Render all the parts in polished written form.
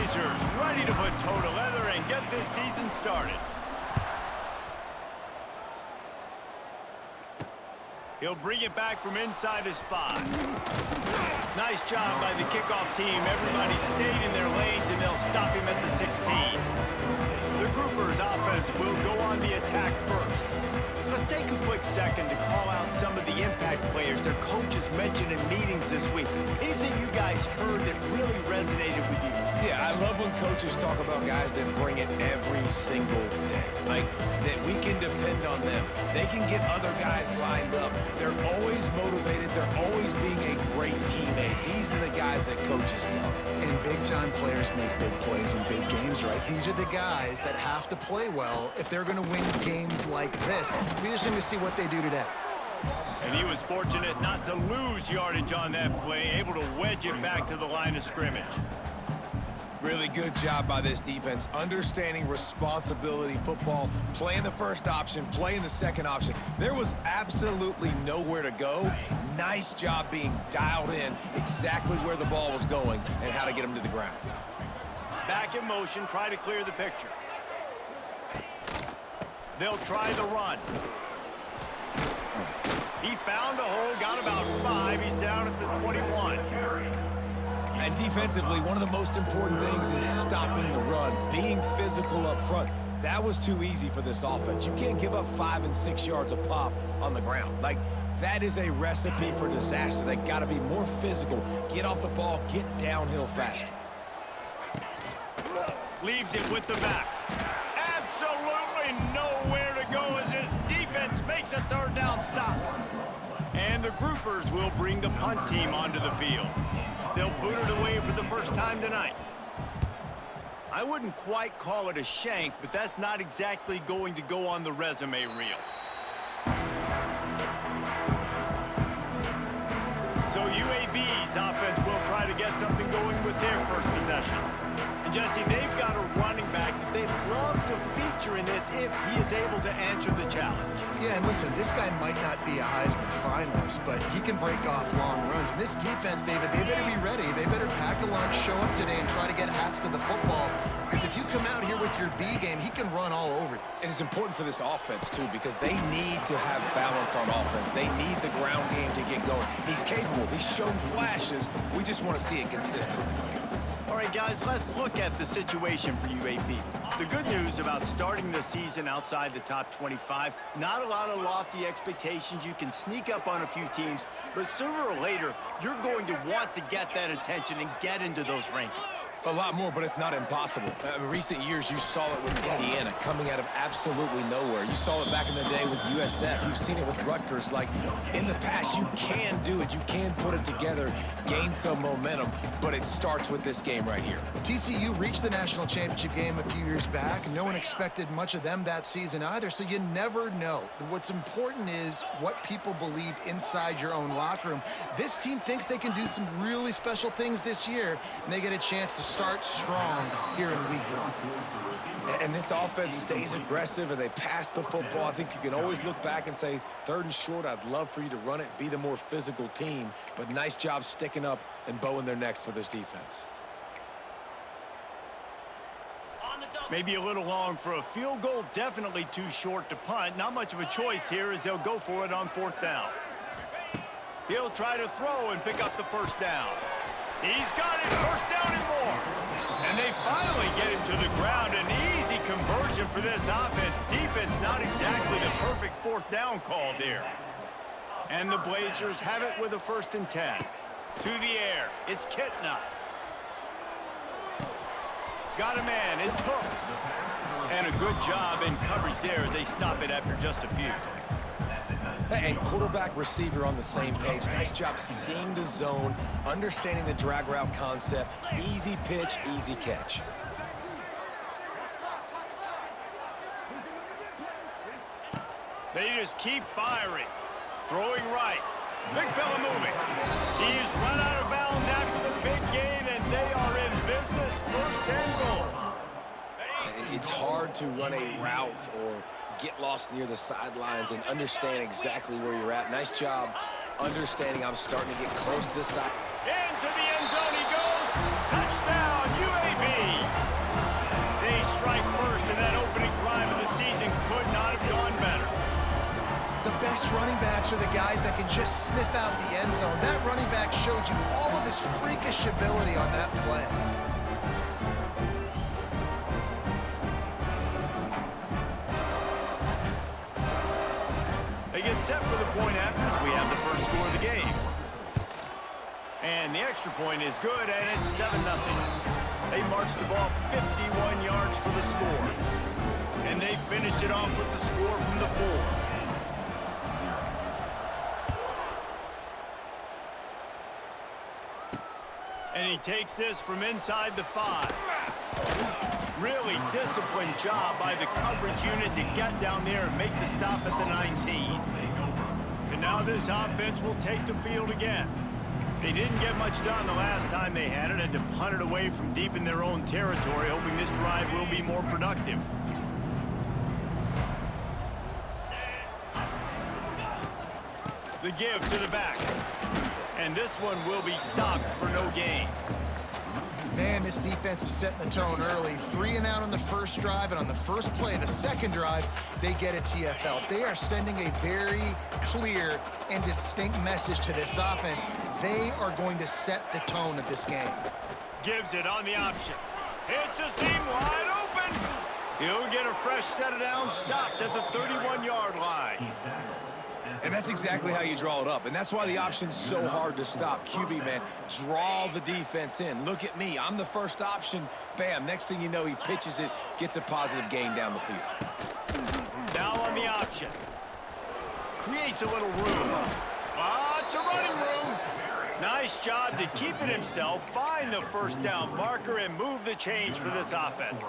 Blazers ready to put toe to leather and get this season started. He'll bring it back from inside his 5. Nice job by the kickoff team. Everybody stayed in their lanes, and they'll stop him at the 16. The Groupers offense will go on the attack first. Let's take a quick second to call out some of the impact players their coaches mentioned in meetings this week. Anything you guys heard that really resonated with you? Yeah, I love when coaches talk about guys that bring it every single day. Like, that we can depend on them. They can get other guys lined up. They're always motivated. They're always being a great teammate. These are the guys that coaches love. And big-time players make big plays in big games, right? These are the guys that have to play well if they're going to win games like this. We just need to see what they do today. And he was fortunate not to lose yardage on that play, able to wedge it back to the line of scrimmage. Really good job by this defense, understanding responsibility football, playing the first option, playing the second option. There was absolutely nowhere to go. Nice job being dialed in exactly where the ball was going and how to get him to the ground. Back in motion, try to clear the picture. They'll try the run. He found a hole, got about 5. He's down at the 21. And defensively, one of the most important things is stopping the run, being physical up front. That was too easy for this offense. You can't give up 5 and 6 yards a pop on the ground. Like, that is a recipe for disaster. They got to be more physical, get off the ball, get downhill faster. Leaves it with the back. Absolutely nowhere to go as his defense makes a third down stop. And the Groupers will bring the punt team onto the field. They'll boot it away for the first time tonight. I wouldn't quite call it a shank, but that's not exactly going to go on the resume reel. So UAB's offense will try to get something going with their first possession. And Jesse, they've got a running back that they'd love to feature in this if he is able to answer the challenge. Yeah, and listen, this guy might not be a Heisman finalist, but he can break off long runs. And this defense, David, they better be ready. They better pack a lunch, show up today, and try to get hats to the football. Because if you come out here with your B game, he can run all over you. And it's important for this offense, too, because they need to have balance on offense. They need the ground game to get going. He's capable. He's shown flashes. We just want to see it consistently. All right, guys, let's look at the situation for UAB. The good news about starting the season outside the top 25, not a lot of lofty expectations. You can sneak up on a few teams, but sooner or later, you're going to want to get that attention and get into those rankings. A lot more, but it's not impossible. In recent years, you saw it with Indiana coming out of absolutely nowhere. You saw it back in the day with USF. You've seen it with Rutgers. Like, in the past, you can do it. You can put it together, gain some momentum, but it starts with this game right here. TCU reached the national championship game a few years back. No one expected much of them that season either, so you never know. What's important is what people believe inside your own locker room. This team thinks they can do some really special things this year, and they get a chance to start strong here in week 1. And this offense stays aggressive and they pass the football. I think you can always look back and say, 3rd and short, I'd love for you to run it, be the more physical team. But nice job sticking up and bowing their necks for this defense. Maybe a little long for a field goal, definitely too short to punt. Not much of a choice here as they'll go for it on 4th down. He'll try to throw and pick up the first down. He's got it, first down and more. And they finally get him to the ground. An easy conversion for this offense. Defense not exactly the perfect 4th down call there. And the Blazers have it with a 1st and 10. To the air, it's Kitna. Got a man, it's Hooks. And a good job in coverage there as they stop it after just a few. And quarterback receiver on the same page. Nice job seeing the zone, understanding the drag route concept. Easy pitch, easy catch. They just keep firing. Throwing right. Big fella moving. He's run out of bounds after the big gain, and they are in business, 1st and goal. It's hard to run a route or get lost near the sidelines and understand exactly where you're at. Nice job understanding I'm starting to get close to the side. Into the end zone he goes. Touchdown, UAB. strike first, and that opening drive of the season could not have gone better. The best running backs are the guys that can just sniff out the end zone. That running back showed you all of his freakish ability on that play. They get set for the point after as we have the first score of the game. And the extra point is good, and it's 7-0. They marched the ball 51 yards for the score. And they finished it off with the score from the 4. And he takes this from inside the 5. Really disciplined job by the coverage unit to get down there and make the stop at the 19. And now this offense will take the field again. They didn't get much done the last time they had it, and to punt it away from deep in their own territory, hoping this drive will be more productive. The give to the back. And this one will be stopped for no gain. Man, this defense is setting the tone early. 3 and out on the first drive, and on the first play of the second drive, they get a TFL. They are sending a very clear and distinct message to this offense. They are going to set the tone of this game. Gives it on the option. Hits a seam wide open. He'll get a fresh set it down, stopped at the 31-yard line. And that's exactly how you draw it up. And that's why the option's so hard to stop. QB, man, draw the defense in. Look at me. I'm the first option. Bam. Next thing you know, he pitches it, gets a positive gain down the field. Now on the option. Creates a little room. Lots of running room. Nice job to keep it himself, find the first down marker, and move the change for this offense.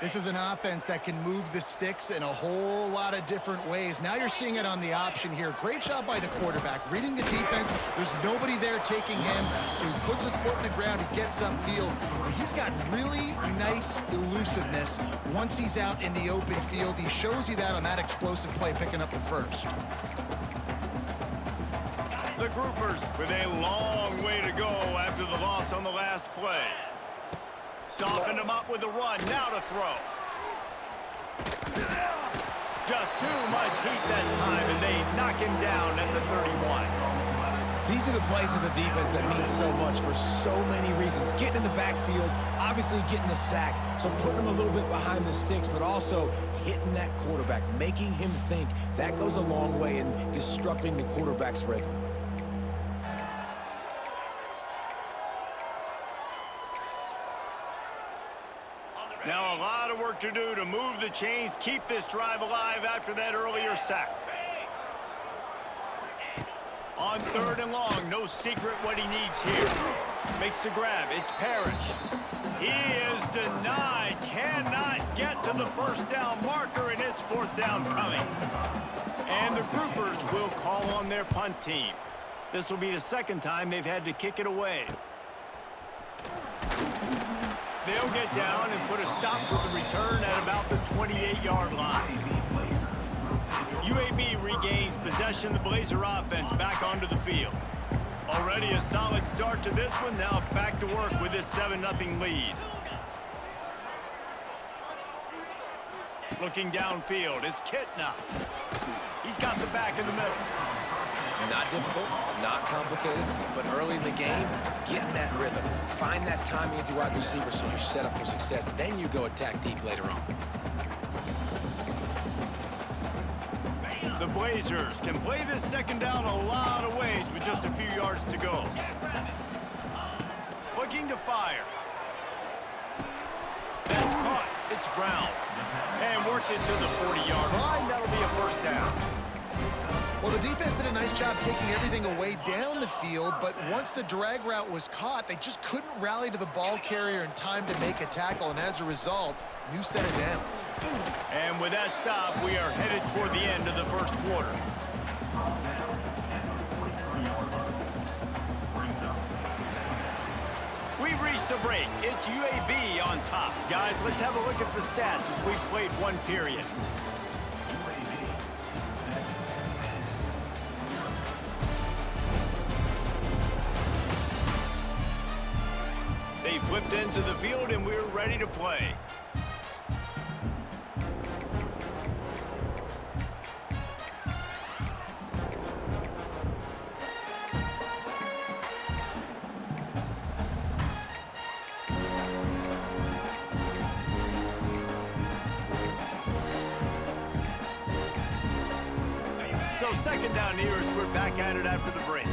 This is an offense that can move the sticks in a whole lot of different ways. Now you're seeing it on the option here. Great job by the quarterback. Reading the defense, there's nobody there taking him, so he puts his foot in the ground, he gets upfield. And he's got really nice elusiveness once he's out in the open field. He shows you that on that explosive play, picking up the first. The Groupers with a long way to go after the loss on the last play. Softened him up with a run, now to throw. Just too much heat that time, and they knock him down at the 31. These are the plays as a defense that mean so much for so many reasons. Getting in the backfield, obviously getting the sack, so putting him a little bit behind the sticks, but also hitting that quarterback, making him think. That goes a long way in disrupting the quarterback's rhythm. Now a lot of work to do to move the chains, keep this drive alive after that earlier sack. On 3rd and long, no secret what he needs here. Makes the grab, it's Parrish. He is denied, cannot get to the first down marker, and it's 4th down coming. And the Groupers will call on their punt team. This will be the second time they've had to kick it away. They'll get down and put a stop to the return at about the 28-yard line. UAB regains possession of the Blazer offense back onto the field. Already a solid start to this one, now back to work with this 7-0 lead. Looking downfield, it's Kitna. He's got the back in the middle. Not difficult, not complicated, but early in the game, getting that rhythm. Find that timing at the wide receiver so you're set up for success. Then you go attack deep later on. The Blazers can play this second down a lot of ways with just a few yards to go. Looking to fire. That's caught. It's Brown. And works it to the 40-yard line. That'll be a first down. Well, the defense did a nice job taking everything away down the field, but once the drag route was caught, they just couldn't rally to the ball carrier in time to make a tackle, and as a result, new set of downs. And with that stop, we are headed toward the end of the first quarter. We've reached a break. It's UAB on top. Guys, let's have a look at the stats as we've played one period. They flipped into the field, and we're ready to play. So second down here as we're back at it after the break.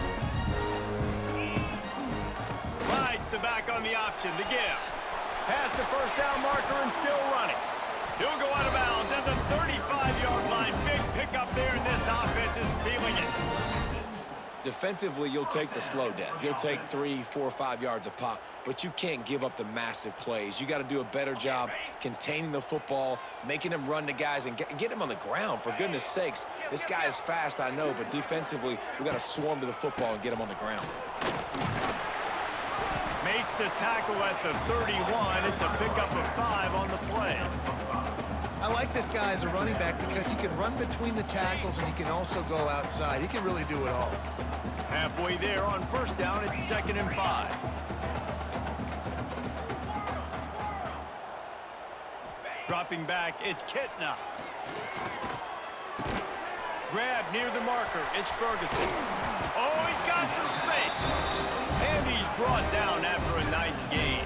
Rides the back on the option, the give. Past the first down marker and still running. He'll go out of bounds at the 35-yard line. Big pickup there, and this offense is feeling it. Defensively, you'll take the slow death. You'll take 3, 4, 5 yards a pop, but you can't give up the massive plays. You got to do a better job containing the football, making them run to guys, and get them on the ground. For goodness sakes, this guy is fast, I know, but defensively, we got to swarm to the football and get him on the ground. Makes the tackle at the 31. It's a pickup of 5 on the play. I like this guy as a running back because he can run between the tackles and he can also go outside. He can really do it all. Halfway there on first down, it's 2nd and 5. Dropping back, it's Kitna. Grab near the marker, it's Ferguson. Oh, he's got some space. And he's brought down after a nice gain.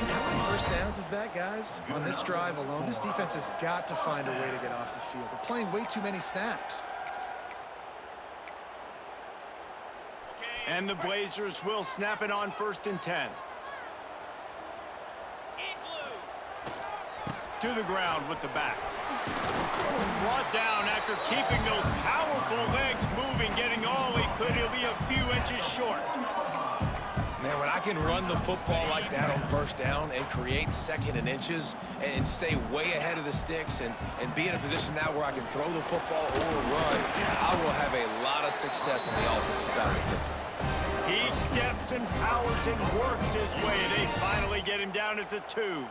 How many first downs is that, guys? On this drive alone, this defense has got to find a way to get off the field. They're playing way too many snaps. And the Blazers will snap it on 1st and 10. To the ground with the back. Brought down after keeping those powerful legs moving, getting all he could. He'll be a few inches short. Man, when I can run the football like that on first down and create 2nd and inches and stay way ahead of the sticks and be in a position now where I can throw the football or run, I will have a lot of success on the offensive side of the football. He steps and powers and works his way. They finally get him down at the 2.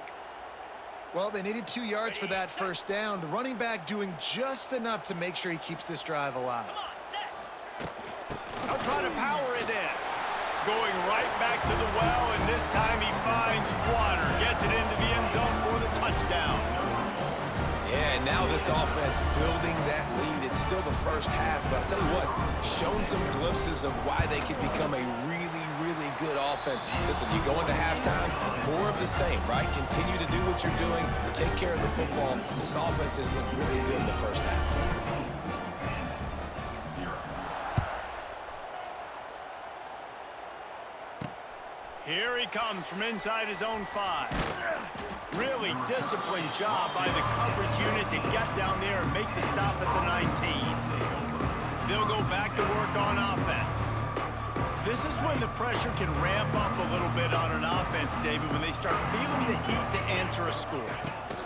Well, they needed 2 yards for that first down. The running back doing just enough to make sure he keeps this drive alive. I'll try to power it in. Going right back to the well, and this time he finds water. Gets it into the end zone for the touchdown. Yeah, and now this offense building that lead. It's still the first half, but I'll tell you what, showing some glimpses of why they could become a really, really good offense. Listen, you go into halftime, more of the same, right? Continue to do what you're doing, take care of the football. This offense has looked really good in the first half. Here he comes from inside his own 5. Really disciplined job by the coverage unit to get down there and make the stop at the 19. They'll go back to work on offense. This is when the pressure can ramp up a little bit on an offense, David, when they start feeling the heat to answer a score.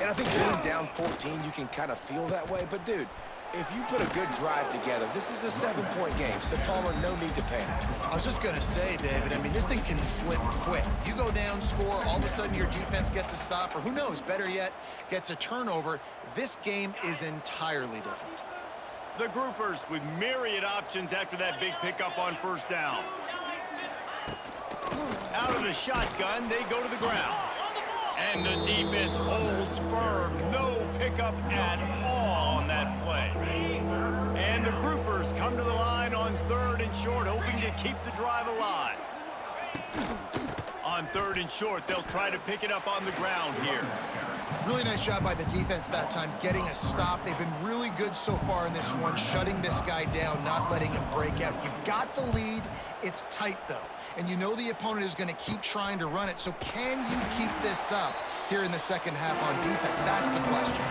And I think being down 14, you can kind of feel that way. But, dude, if you put a good drive together, this is a 7-point game. So, Palmer, no need to panic. I was just going to say, David, I mean, this thing can flip quick. You go down, score, all of a sudden your defense gets a stop, or who knows, better yet, gets a turnover. This game is entirely different. The groupers with myriad options after that big pickup on first down. Out of the shotgun, they go to the ground. And the defense holds firm. No pickup at all on that play. And the groupers come to the line on 3rd and short, hoping to keep the drive alive. On 3rd and short, they'll try to pick it up on the ground here. Really nice job by the defense that time, getting a stop. They've been really good so far in this one, shutting this guy down, not letting him break out. You've got the lead. It's tight, though. And you know the opponent is going to keep trying to run it. So can you keep this up here in the second half on defense? That's the question.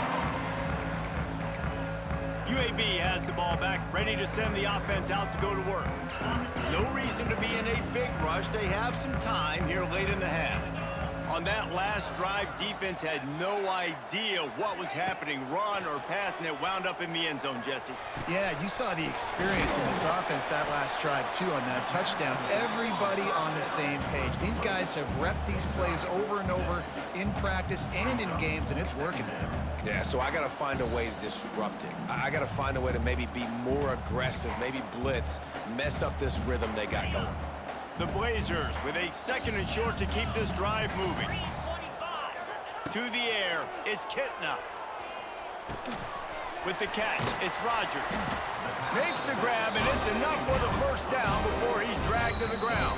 UAB has the ball back, ready to send the offense out to go to work. No reason to be in a big rush. They have some time here late in the half. On that last drive, defense had no idea what was happening, run or pass, and it wound up in the end zone, Jesse. Yeah, you saw the experience in this offense that last drive, too, on that touchdown. Everybody on the same page. These guys have repped these plays over and over in practice and in games, and it's working, man. Yeah, so I got to find a way to disrupt it. I got to find a way to maybe be more aggressive, maybe blitz, mess up this rhythm they got going. The Blazers with a 2nd and short to keep this drive moving. To the air, it's Kitna. With the catch, it's Rogers. Makes the grab, and it's enough for the first down before he's dragged to the ground.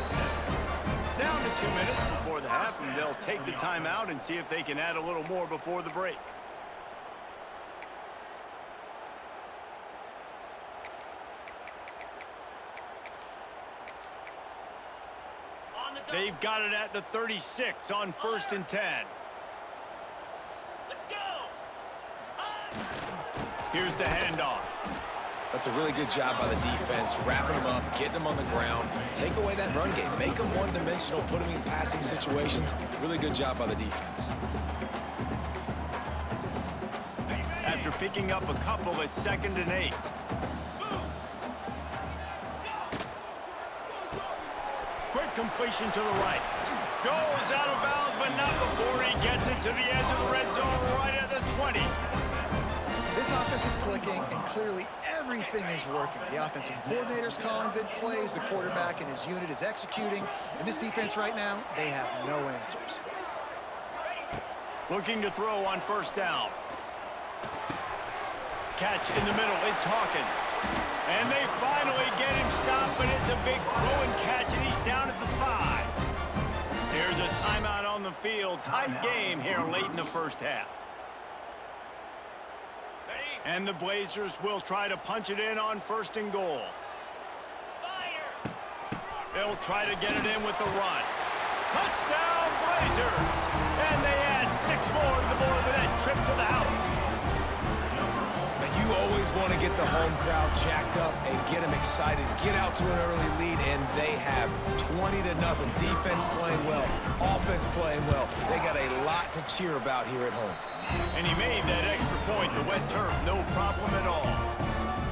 Down to 2 minutes before the half, and they'll take the timeout and see if they can add a little more before the break. They've got it at the 36 on 1st and 10. Let's go. Here's the handoff. That's a really good job by the defense, wrapping them up, getting them on the ground. Take away that run game. Make them one-dimensional, put them in passing situations. Really good job by the defense. After picking up a couple, it's 2nd and 8. Quick completion to the right. Goes out of bounds, but not before he gets it to the edge of the red zone right at the 20. This offense is clicking, and clearly everything is working. The offensive coordinator's calling good plays. The quarterback and his unit is executing. And this defense right now, they have no answers. Looking to throw on 1st down. Catch in the middle. It's Hawkins. And they finally get him stopped, but it's a big throw and catch, and he's down at the 5. There's a timeout on the field. Tight game here late in the first half. And the Blazers will try to punch it in on 1st and goal. They'll try to get it in with the run. Touchdown, Blazers! And they add 6 more to the board with that trip to the house. Now, you always want to get the home crowd jacked up and get them excited. Get out to an early lead, and they have 20-0. Defense playing well, offense playing well. They got a lot to cheer about here at home. And he made that extra point, the wet turf, no problem at all.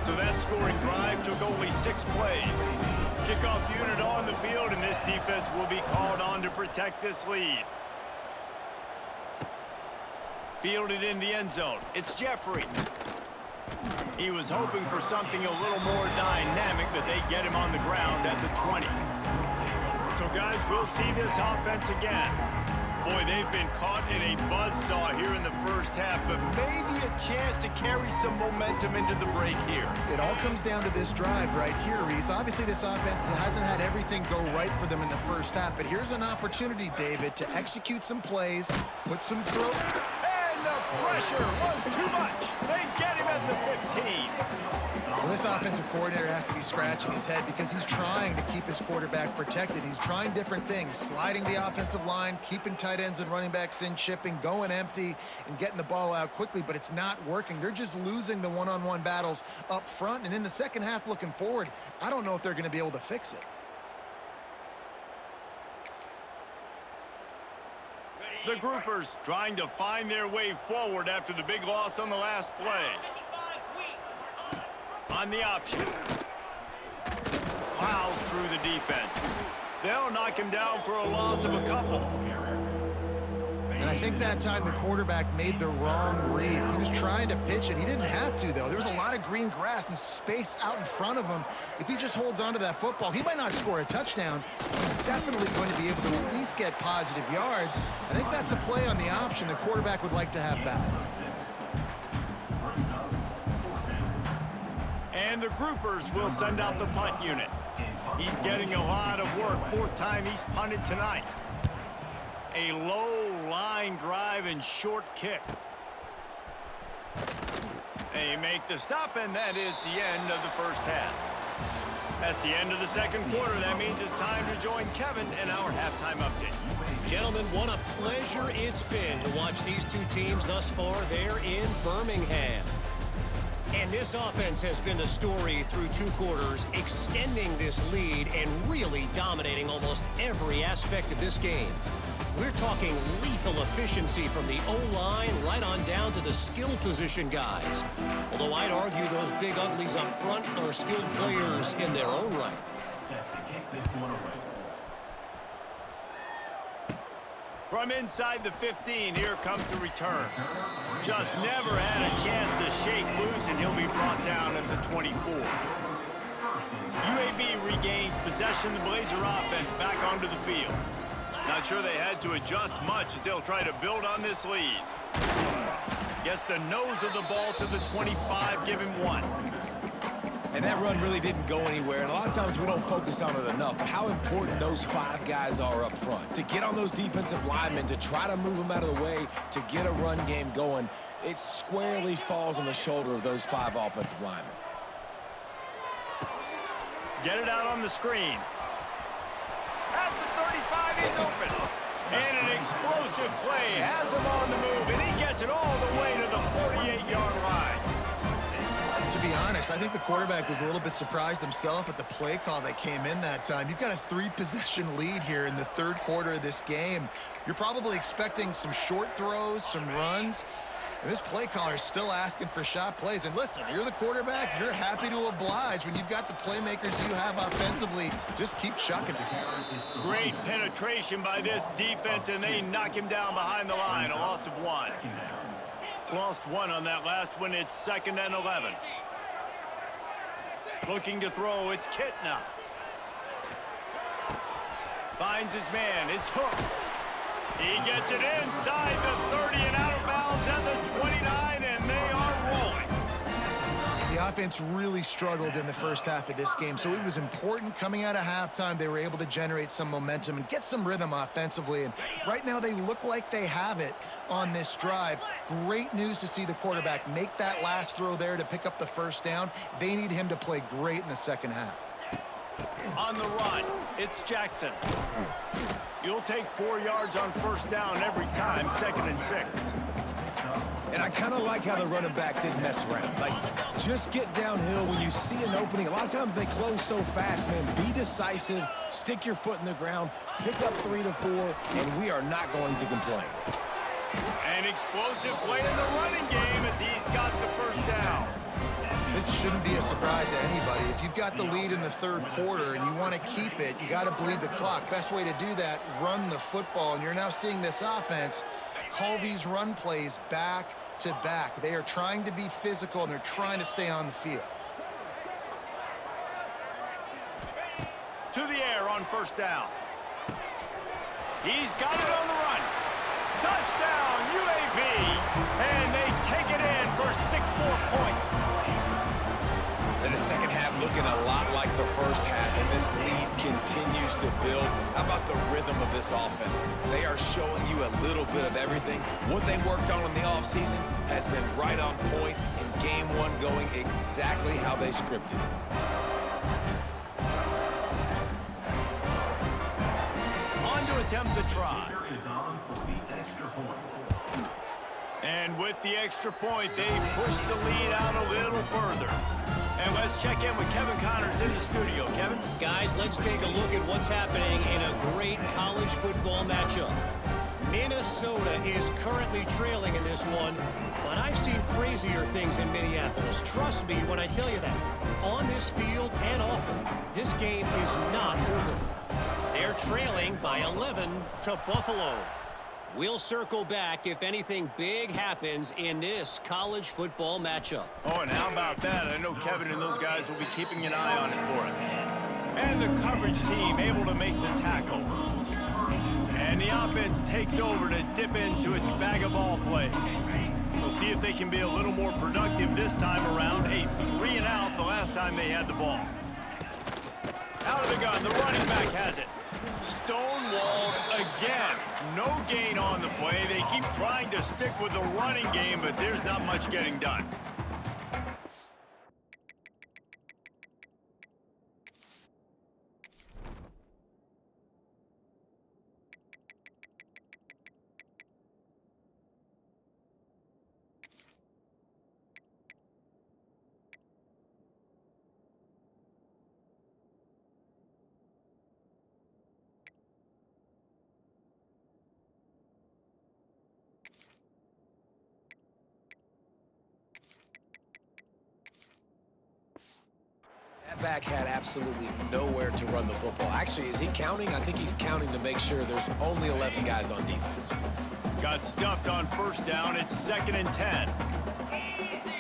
So that scoring drive took only 6 plays. Kickoff unit on the field, and this defense will be called on to protect this lead. Fielded in the end zone. It's Jeffrey. He was hoping for something a little more dynamic, but they get him on the ground at the 20. So, guys, we'll see this offense again. Boy, they've been caught in a buzzsaw here in the first half, but maybe a chance to carry some momentum into the break here. It all comes down to this drive right here, Reese. Obviously, this offense hasn't had everything go right for them in the first half, but here's an opportunity, David, to execute some plays, put some throw. And the pressure was too much. They get him at the 15. Well, this offensive coordinator has to be scratching his head because he's trying to keep his quarterback protected. He's trying different things, sliding the offensive line, keeping tight ends and running backs in, chipping, going empty, and getting the ball out quickly, but it's not working. They're just losing the one-on-one battles up front, and in the second half looking forward, I don't know if they're going to be able to fix it. The groupers trying to find their way forward after the big loss on the last play. On the option. Plows through the defense. They'll knock him down for a loss of a couple. And I think that time the quarterback made the wrong read. He was trying to pitch it. He didn't have to, though. There was a lot of green grass and space out in front of him. If he just holds on to that football, he might not score a touchdown. He's definitely going to be able to at least get positive yards. I think that's a play on the option the quarterback would like to have back. And the groupers will send out the punt unit. He's getting a lot of work. 4th time he's punted tonight. A low line drive and short kick. They make the stop, and that is the end of the first half. That's the end of the second quarter. That means it's time to join Kevin in our halftime update. Gentlemen, what a pleasure it's been to watch these two teams thus far there in Birmingham. And this offense has been the story through 2 quarters, extending this lead and really dominating almost every aspect of this game. We're talking lethal efficiency from the O-line right on down to the skill position guys. Although I'd argue those big uglies up front are skilled players in their own right. From inside the 15, here comes the return. Just never had a chance to shake loose, and he'll be brought down at the 24. UAB regains possession. possession, the Blazer offense back onto the field. Not sure they had to adjust much as they'll try to build on this lead. Gets the nose of the ball to the 25, give him 1. And that run really didn't go anywhere, and a lot of times we don't focus on it enough, but how important those 5 guys are up front. To get on those defensive linemen, to try to move them out of the way, to get a run game going, it squarely falls on the shoulder of those 5 offensive linemen. Get it out on the screen. At the 35, he's open. And an explosive play has him on the move, and he gets it all the way to the 48-yard line. To be honest, I think the quarterback was a little bit surprised himself at the play call that came in that time. You've got a 3-possession lead here in the third quarter of this game. You're probably expecting some short throws, some runs. And this play caller is still asking for shot plays. And listen, you're the quarterback. You're happy to oblige when you've got the playmakers you have offensively. Just keep chucking it. Great penetration by this defense, and they knock him down behind the line. A loss of 1. Lost 1 on that last one. It's 2nd and 11. Looking to throw, it's Kitna. Finds his man, it's Hooks. He gets it inside the 30 and out of bounds at the 29, and they are rolling. The offense really struggled in the first half of this game, so it was important coming out of halftime. They were able to generate some momentum and get some rhythm offensively, and right now they look like they have it on this drive. Great news to see the quarterback make that last throw there to pick up the first down. They need him to play great in the second half. On the run, it's Jackson. You'll take 4 yards on first down every time, 2nd and 6. And I kind of like how the running back didn't mess around. Like, just get downhill when you see an opening. A lot of times they close so fast, man. Be decisive, stick your foot in the ground, pick up 3 to 4, and we are not going to complain. An explosive play in the running game as he's got the first down. This shouldn't be a surprise to anybody. If you've got the lead in the third quarter and you want to keep it, you got to bleed the clock. Best way to do that, run the football. And you're now seeing this offense call these run plays back to back. They are trying to be physical, and they're trying to stay on the field. To the air on first down. He's got it on the run. Touchdown, UAB. And they take it in for 6 more points. And the second half looking a lot like the first half, and this lead continues to build. How about the rhythm of this offense? They are showing you a little bit of everything. What they worked on in the offseason has been right on point, and game 1 going exactly how they scripted it. On to attempt the try. And with the extra point, they push the lead out a little further. And let's check in with Kevin Connors in the studio. Kevin? Guys, let's take a look at what's happening in a great college football matchup. Minnesota is currently trailing in this one, but I've seen crazier things in Minneapolis. Trust me when I tell you that. On this field and often, this game is not over. They're trailing by 11 to Buffalo. We'll circle back if anything big happens in this college football matchup. Oh, and how about that? I know Kevin and those guys will be keeping an eye on it for us. And the coverage team able to make the tackle. And the offense takes over to dip into its bag of ball plays. We'll see if they can be a little more productive this time around. A 3 and out the last time they had the ball. Out of the gun, the running back has it. Stonewalled again. No gain on the play. They keep trying to stick with the running game, but there's not much getting done. That back had absolutely nowhere to run the football. Actually, is he counting? I think he's counting to make sure there's only 11 guys on defense. Got stuffed on first down. It's 2nd and 10.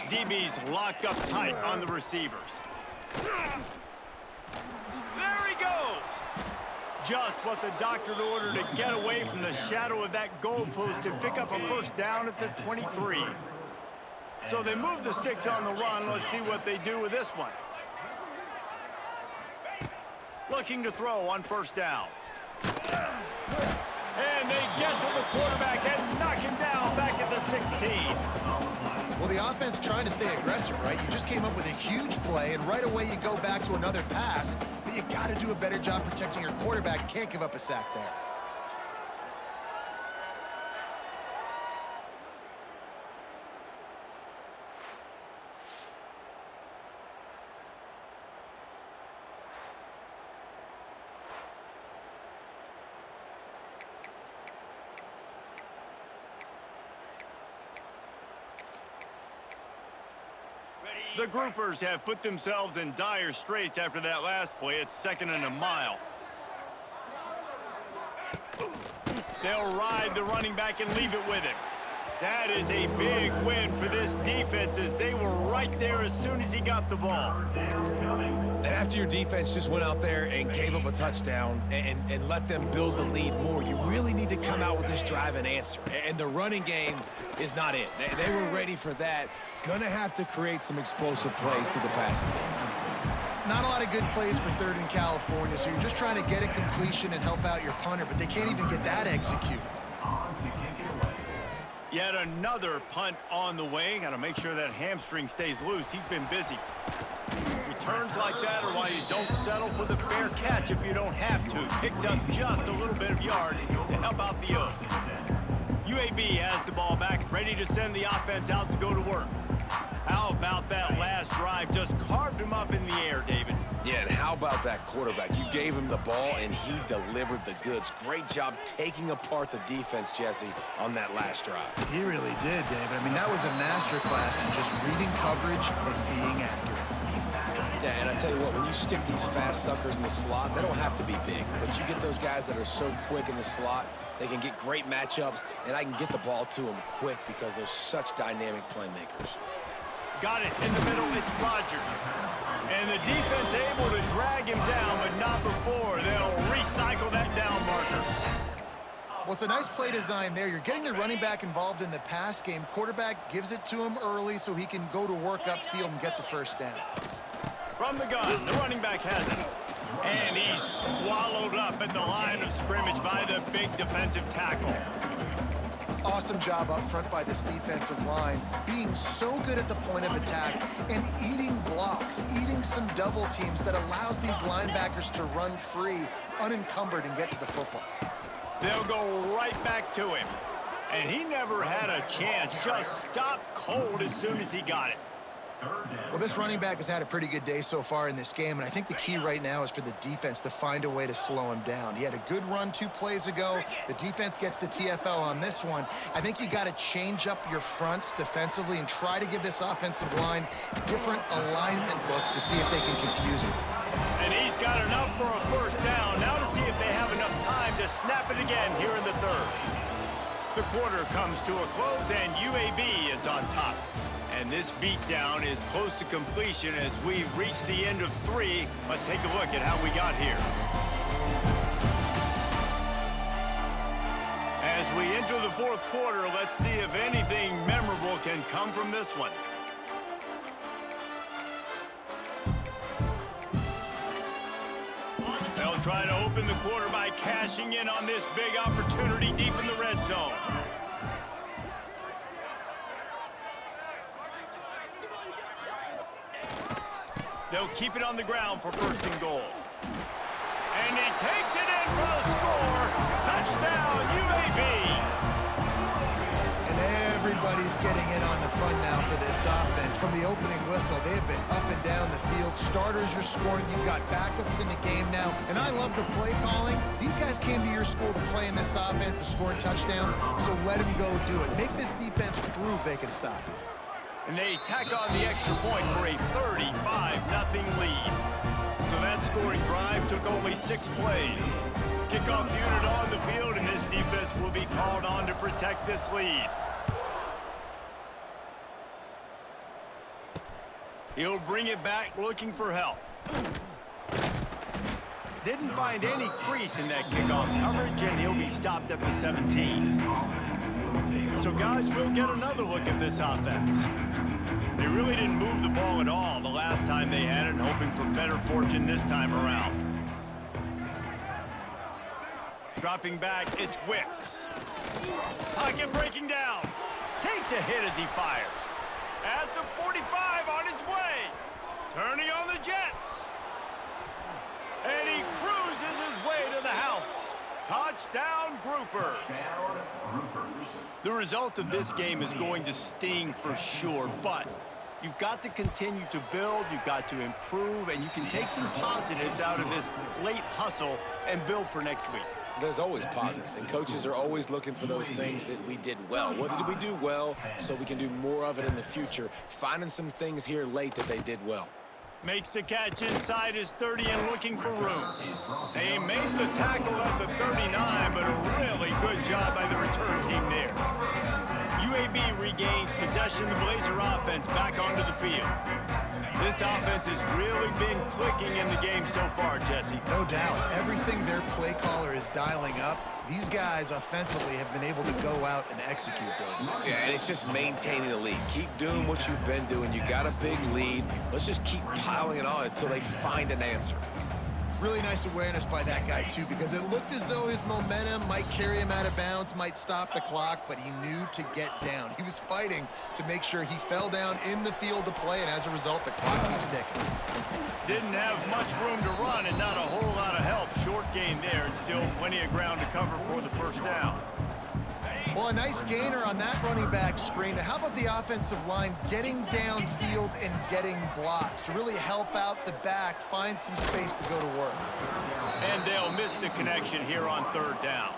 DB's locked up tight on the receivers. There he goes. just what the doctor ordered to get away from the shadow of that goalpost and pick up a first down at the 23. So they move the sticks on the run. Let's see what they do with this one. Looking to throw on first down. And they get to the quarterback and knock him down back at the 16. Well, the offense trying to stay aggressive, right? You just came up with a huge play, and right away you go back to another pass, but you got to do a better job protecting your quarterback. Can't give up a sack there. The groupers have put themselves in dire straits after that last play. It's 2nd and a mile. They'll ride the running back and leave it with him. That is a big win for this defense as they were right there as soon as he got the ball. And after your defense just went out there and gave up a touchdown and let them build the lead more, you really need to come out with this drive and answer. And the running game is not it. They were ready for that. Gonna have to create some explosive plays through the passing game. Not a lot of good plays for 3rd in California, so you're just trying to get a completion and help out your punter, but they can't even get that executed. Yet another punt on the way. Got to make sure that hamstring stays loose. He's been busy. Returns like that are why you don't settle for the fair catch if you don't have to. Picks up just a little bit of yards to help out the Oak. UAB has the ball back, ready to send the offense out to go to work. How about that last drive? Just carved him up in the air, David. Yeah, and how about that quarterback? You gave him the ball, and he delivered the goods. Great job taking apart the defense, Jesse, on that last drive. He really did, David. I mean, that was a masterclass in just reading coverage and being accurate. Yeah, and I tell you what, when you stick these fast suckers in the slot, they don't have to be big. But you get those guys that are so quick in the slot, they can get great matchups, and I can get the ball to them quick because they're such dynamic playmakers. Got it in the middle, it's Rodgers. And the defense able to drag him down, but not before. They'll recycle that down marker. Well, it's a nice play design there. You're getting the running back involved in the pass game. Quarterback gives it to him early so he can go to work upfield and get the first down. From the gun, the running back has it. And he's swallowed up at the line of scrimmage by the big defensive tackle. Awesome job up front by this defensive line, being so good at the point of attack and eating blocks, eating some double teams that allows these linebackers to run free, unencumbered, and get to the football. They'll go right back to him. And he never had a chance, just stopped cold as soon as he got it. Well, this running back has had a pretty good day so far in this game, and I think the key right now is for the defense to find a way to slow him down. He had a good run 2 plays ago. The defense gets the TFL on this one. I think you got to change up your fronts defensively and try to give this offensive line different alignment looks to see if they can confuse him. And he's got enough for a first down. Now to see if they have enough time to snap it again here in the 3rd. The quarter comes to a close, and UAB is on top. And this beatdown is close to completion as we've reached the end of 3. Let's take a look at how we got here. As we enter the 4th quarter, let's see if anything memorable can come from this one. They'll try to open the quarter by cashing in on this big opportunity deep in the red zone. They'll keep it on the ground for 1st and goal. And he takes it in for the score. Touchdown, UAB. And everybody's getting in on the fun now for this offense. From the opening whistle, they have been up and down the field. Starters are scoring. You've got backups in the game now. And I love the play calling. These guys came to your school to play in this offense, to score touchdowns, so let them go do it. Make this defense prove they can stop it. And they tack on the extra point for a 35-0 lead. So that scoring drive took only 6 plays. Kickoff unit on the field, and this defense will be called on to protect this lead. He'll bring it back looking for help. Didn't find any crease in that kickoff coverage, and he'll be stopped at the 17. So, guys, we'll get another look at this offense. They really didn't move the ball at all the last time they had it, and hoping for better fortune this time around. Dropping back, it's Wicks. Pocket breaking down. Takes a hit as he fires. At the 45 on his way. Turning on the Jets. And he cruises his way to the house. Touchdown, Groupers. The result of this game is going to sting for sure, but you've got to continue to build, you've got to improve, and you can take some positives out of this late hustle and build for next week. There's always positives, and coaches are always looking for those things that we did well. What did we do well so we can do more of it in the future? Finding some things here late that they did well. Makes the catch inside his 30 and looking for room. They made the tackle at the 39, but a really good job by the return team there. UAB regains possession of the Blazer offense back onto the field. This offense has really been clicking in the game so far, Jesse. No doubt. Everything their play caller is dialing up, these guys offensively have been able to go out and execute, Doug. Yeah, and it's just maintaining the lead. Keep doing what you've been doing. You got a big lead. Let's just keep piling it on until they find an answer. Really nice awareness by that guy, too, because it looked as though his momentum might carry him out of bounds, might stop the clock, but he knew to get down. He was fighting to make sure he fell down in the field to play, and as a result, the clock keeps ticking. Didn't have much room to run and not a whole lot of help. Short gain there and still plenty of ground to cover for the first down. Well, a nice gainer on that running back screen. Now, how about the offensive line getting downfield and getting blocks to really help out the back, find some space to go to work? And they'll miss the connection here on third down.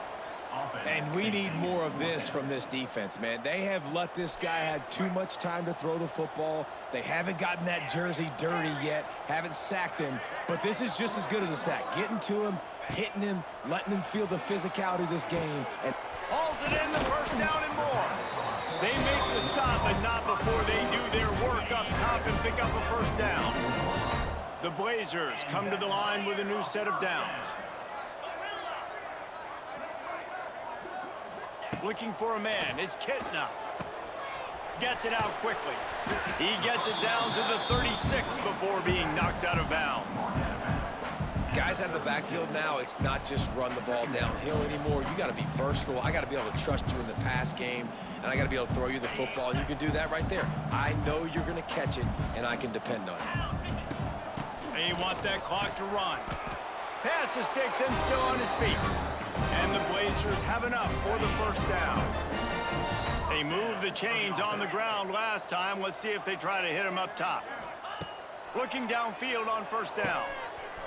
And we need more of this from this defense, man. They have let this guy have too much time to throw the football. They haven't gotten that jersey dirty yet, haven't sacked him, but this is just as good as a sack. Getting to him, hitting him, letting him feel the physicality of this game. And hauls it in, the first down and more. They make the stop, but not before they do their work up top and pick up a first down. The Blazers come to the line with a new set of downs. Looking for a man, it's Kitna. Gets it out quickly. He gets it down to the 36 before being knocked out of bounds. Guys out of the backfield now, it's not just run the ball downhill anymore. You got to be versatile. I got to be able to trust you in the pass game, and I got to be able to throw you the football, and you can do that right there. I know you're going to catch it, and I can depend on you. They want that clock to run. Pass the sticks and still on his feet. And the Blazers have enough for the first down. They moved the chains on the ground last time. Let's see if they try to hit him up top. Looking downfield on first down.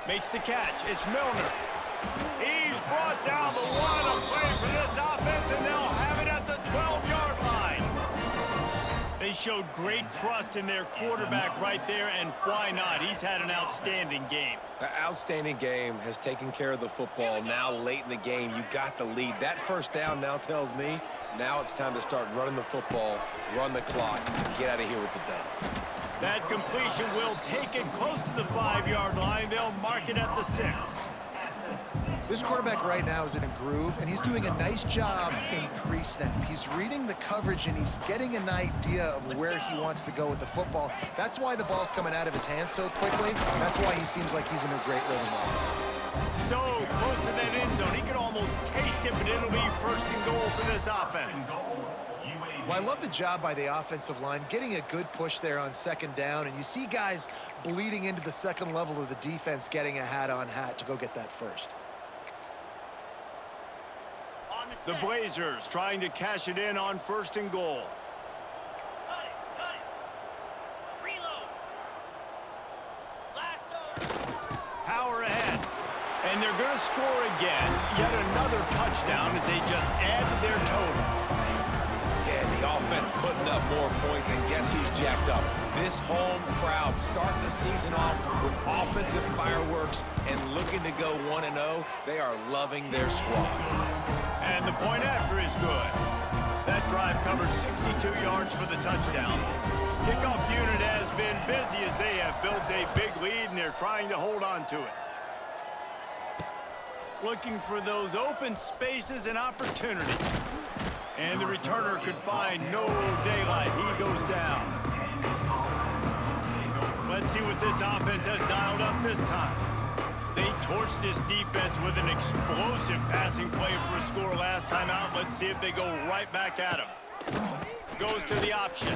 Makes the catch. It's Milner. He's brought down the one. A play for this offense, and they'll have it at the 12-yard line. They showed great trust in their quarterback right there, and why not? He's had an outstanding game. An outstanding game, has taken care of the football. Now late in the game, you got the lead. That first down now tells me now it's time to start running the football, run the clock, get out of here with the dub. That completion will take it close to the 5-yard line. They'll mark it at the 6. This quarterback right now is in a groove, and he's doing a nice job in pre-snap. He's reading the coverage, and he's getting an idea of where he wants to go with the football. That's why the ball's coming out of his hands so quickly. That's why he seems like he's in a great rhythm. So close to that end zone. He could almost taste it, but it'll be first and goal for this offense. Well, I love the job by the offensive line, getting a good push there on second down, and you see guys bleeding into the second level of the defense, getting a hat-on-hat to go get that first. The Blazers trying to cash it in on first and goal. Cut it. Reload. Lasso. Power ahead. And they're going to score again. Yet another touchdown as they just add to their total. Yeah, and the offense putting up more points, and guess who's jacked up? This home crowd starting the season off with offensive fireworks and looking to go 1-0. They are loving their squad. And the point after is good. That drive covered 62 yards for the touchdown. Kickoff unit has been busy as they have built a big lead, and they're trying to hold on to it. looking for those open spaces and opportunity. And the returner could find no daylight. He goes down. Let's see what this offense has dialed up this time. They torched this defense with an explosive passing play for a score last time out. Let's see if they go right back at him. Goes to the option.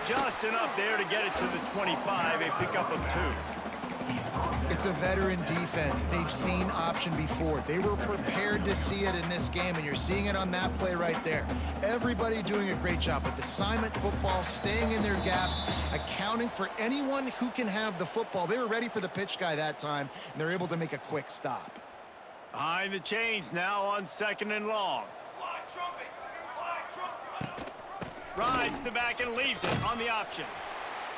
Just enough there to get it to the 25, a pickup of 2. It's a veteran defense. They've seen option before. They were prepared to see it in this game, and you're seeing it on that play right there. Everybody doing a great job with assignment football, staying in their gaps, accounting for anyone who can have the football. They were ready for the pitch guy that time, and they're able to make a quick stop. Behind the chains now on 2nd and long. Rides the back and leaves it on the option.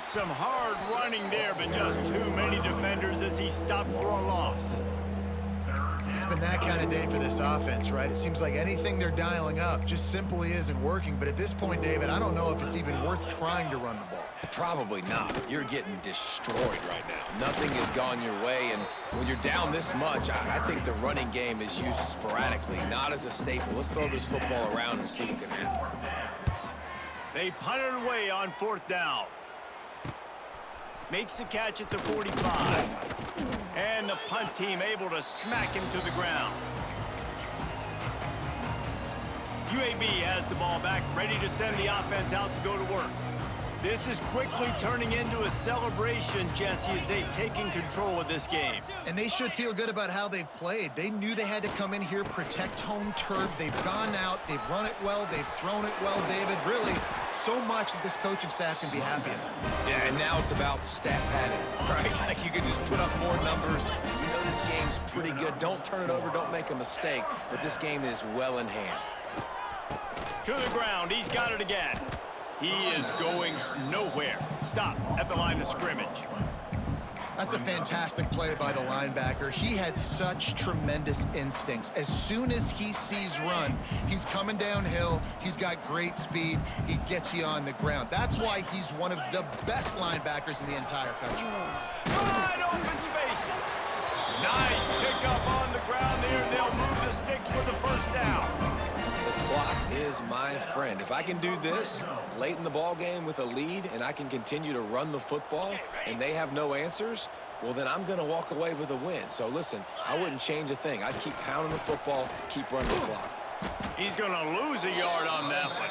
Some hard running there, but just too many defenders as he stopped for a loss. It's been that kind of day for this offense, right? It seems like anything they're dialing up just simply isn't working. But at this point, David, I don't know if it's even worth trying to run the ball. Probably not. You're getting destroyed right now. Nothing has gone your way, and when you're down this much, I think the running game is used sporadically, not as a staple. Let's throw this football around and see what can happen. They punt it away on 4th down. Makes the catch at the 45. And the punt team able to smack him to the ground. UAB has the ball back, ready to send the offense out to go to work. This is quickly turning into a celebration, Jesse, as they've taken control of this game. And they should feel good about how they've played. They knew they had to come in here, protect home turf. They've gone out, they've run it well, they've thrown it well, David. Really, so much that this coaching staff can be happy about. Yeah, and now it's about stat padding, right? Like you can just put up more numbers. You know this game's pretty good. Don't turn it over, don't make a mistake. But this game is well in hand. To the ground, he's got it again. He is going nowhere. Stop at the line of scrimmage. That's a fantastic play by the linebacker. He has such tremendous instincts. As soon as he sees run, he's coming downhill. He's got great speed. He gets you on the ground. That's why he's one of the best linebackers in the entire country. Wide open spaces. Nice pickup on the ground there. They'll move the sticks for the 1st down. The clock is my friend. If I can do this late in the ball game with a lead and I can continue to run the football and they have no answers, well, then I'm going to walk away with a win. So, listen, I wouldn't change a thing. I'd keep pounding the football, keep running the clock. He's going to lose a yard on that one.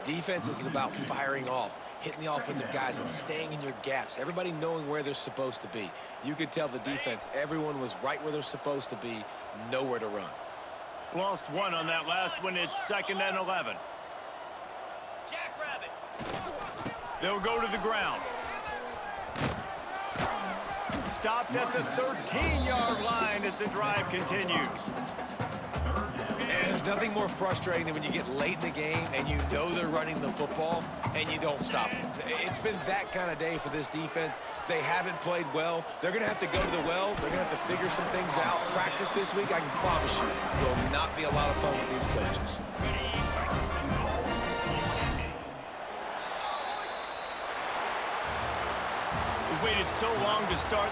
Defense is about firing off, hitting the offensive guys and staying in your gaps, everybody knowing where they're supposed to be. You could tell the defense, everyone was right where they're supposed to be, nowhere to run. Lost 1 on that last one. It's 2nd and 11. Jackrabbit. They'll go to the ground. Stopped at the 13-yard line as the drive continues. And there's nothing more frustrating than when you get late in the game and you know they're running the football and you don't stop them. It's been that kind of day for this defense. They haven't played well. They're going to have to go to the well. They're going to have to figure some things out. Practice this week, I can promise you, will not be a lot of fun with these coaches. We waited so long to start